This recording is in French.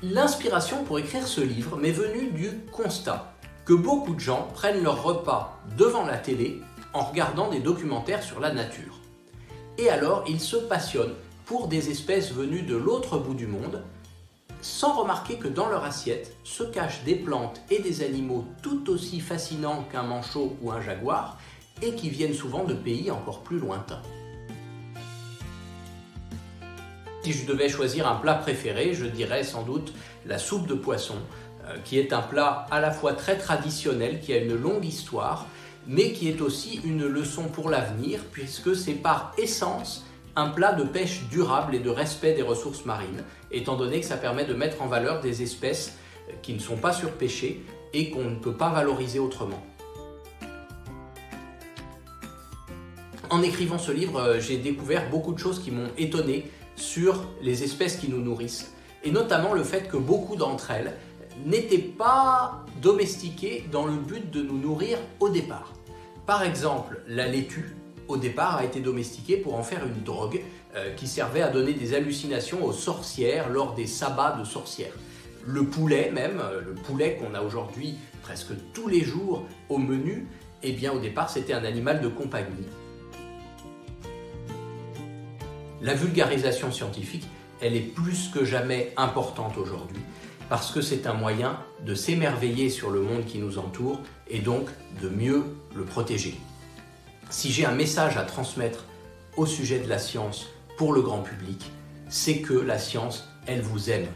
L'inspiration pour écrire ce livre m'est venue du constat que beaucoup de gens prennent leur repas devant la télé en regardant des documentaires sur la nature. Et alors ils se passionnent pour des espèces venues de l'autre bout du monde, sans remarquer que dans leur assiette se cachent des plantes et des animaux tout aussi fascinants qu'un manchot ou un jaguar, et qui viennent souvent de pays encore plus lointains. Si je devais choisir un plat préféré, je dirais sans doute la soupe de poisson, qui est un plat à la fois très traditionnel, qui a une longue histoire, mais qui est aussi une leçon pour l'avenir, puisque c'est par essence un plat de pêche durable et de respect des ressources marines, étant donné que ça permet de mettre en valeur des espèces qui ne sont pas surpêchées et qu'on ne peut pas valoriser autrement. En écrivant ce livre, j'ai découvert beaucoup de choses qui m'ont étonné sur les espèces qui nous nourrissent, et notamment le fait que beaucoup d'entre elles n'étaient pas domestiquées dans le but de nous nourrir au départ. Par exemple, la laitue, au départ, a été domestiquée pour en faire une drogue qui servait à donner des hallucinations aux sorcières lors des sabbats de sorcières. Le poulet même, le poulet qu'on a aujourd'hui presque tous les jours au menu, eh bien au départ c'était un animal de compagnie. La vulgarisation scientifique, elle est plus que jamais importante aujourd'hui parce que c'est un moyen de s'émerveiller sur le monde qui nous entoure et donc de mieux le protéger. Si j'ai un message à transmettre au sujet de la science pour le grand public, c'est que la science, elle vous aime.